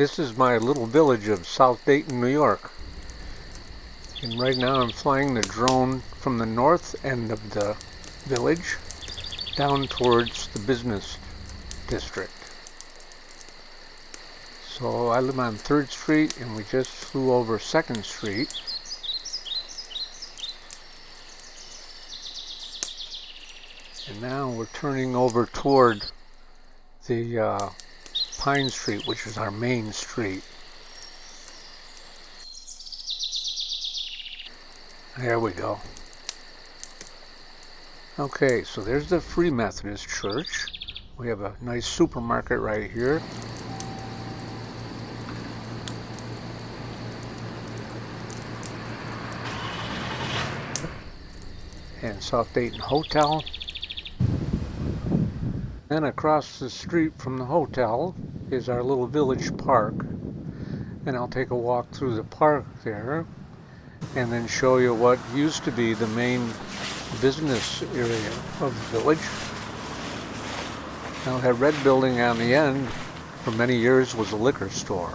This is my little village of South Dayton, New York. And right now I'm flying the drone from the north end of the village down towards the business district. So I live on 3rd Street and we just flew over 2nd Street. And now we're turning over toward the Pine Street, which is our main street. There we go. Okay, so there's the Free Methodist Church. We have a nice supermarket right here. And South Dayton Hotel. Then across the street from the hotel is our little village park. And I'll take a walk through the park there and then show you what used to be the main business area of the village. Now that red building on the end for many years was a liquor store.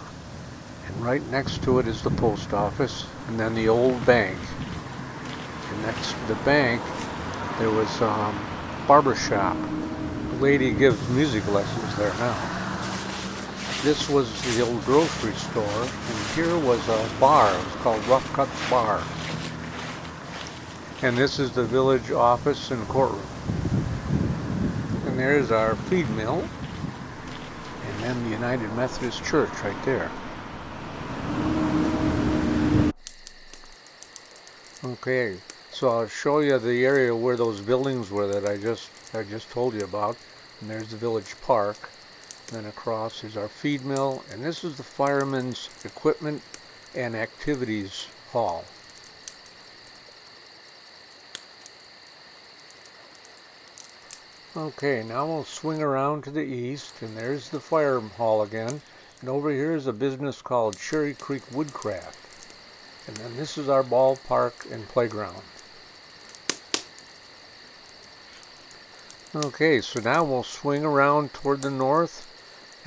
And right next to it is the post office and then the old bank. And next to the bank there was a barber shop. The lady gives music lessons there now. This was the old grocery store, and here was a bar. It was called Rough Cuts Bar. And this is the village office and courtroom. And there's our feed mill, and then the United Methodist Church right there. Okay, so I'll show you the area where those buildings were that I just told you about. And there's the village park. Then across is our feed mill, and this is the Firemen's Equipment and Activities Hall. Okay, now we'll swing around to the east, and there's the fire hall again. And over here is a business called Cherry Creek Woodcraft. And then this is our ballpark and playground. Okay, so now we'll swing around toward the north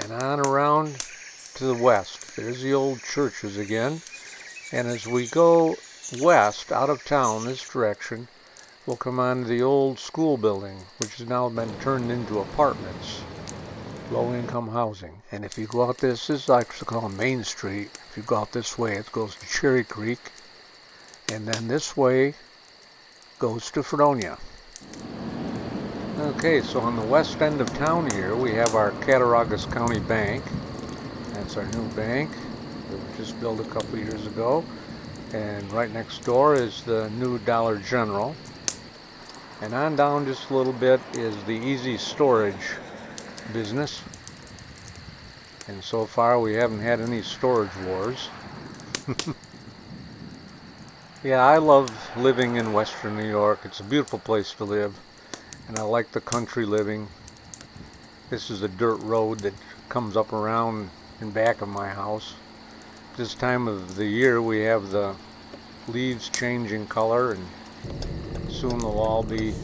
and on around to the west. There's the old churches again. And as we go west, out of town, this direction, we'll come on to the old school building, which has now been turned into apartments, low-income housing. And if you go out this is actually called Main Street. If you go out this way, it goes to Cherry Creek. And then this way goes to Fredonia. Okay, so on the west end of town here, we have our Cattaraugus County Bank. That's our new bank. It was just built a couple years ago. And right next door is the new Dollar General. And on down just a little bit is the Easy Storage business. And so far we haven't had any storage wars. Yeah, I love living in Western New York. It's a beautiful place to live. And I like the country living. This is a dirt road that comes up around in back of my house. This time of the year we have the leaves changing color, and soon they'll all be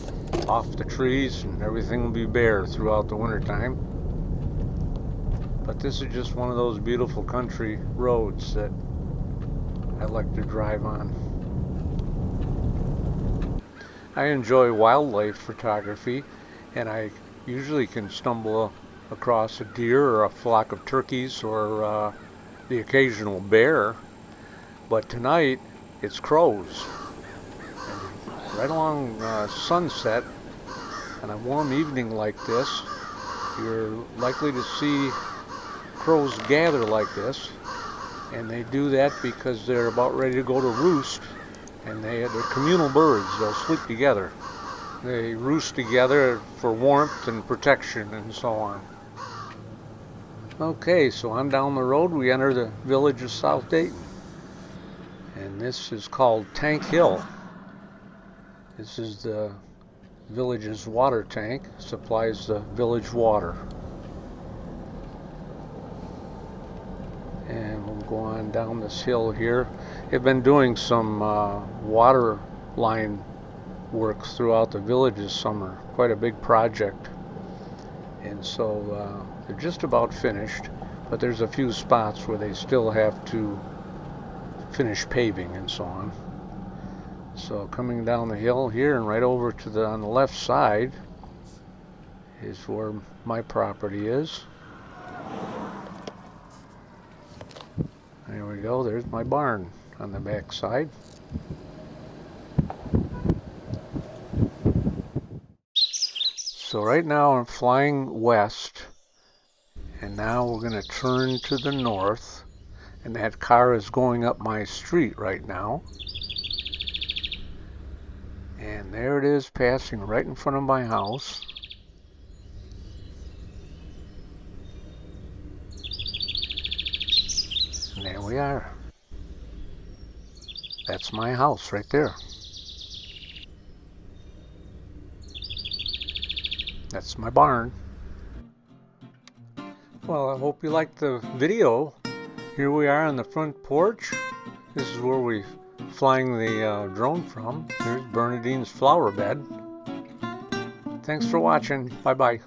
off the trees and everything will be bare throughout the winter time. But this is just one of those beautiful country roads that I like to drive on. I enjoy wildlife photography, and I usually can stumble across a deer or a flock of turkeys or the occasional bear. But tonight it's crows. And right along sunset on a warm evening like this, you're likely to see crows gather like this. And they do that because they're about ready to go to roost. And they're communal birds. They'll sleep together. They roost together for warmth and protection and so on. Okay, so on down the road we enter the village of South Dayton. And this is called Tank Hill. This is the village's water tank. Supplies the village water. And we'll go on down this hill here. They've been doing some water line work throughout the village this summer. Quite a big project. And so they're just about finished. but there's a few spots where they still have to finish paving and so on. So coming down the hill here and right over to on the left side is where my property is. There we go, there's my barn on the back side. So right now I'm flying west, and now we're going to turn to the north, and that car is going up my street right now. And there it is, passing right in front of my house. And there we are. That's my house right there. That's my barn. Well, I hope you liked the video. Here we are on the front porch. This is where we're flying the drone from. There's Bernadine's flower bed. Thanks for watching. Bye-bye.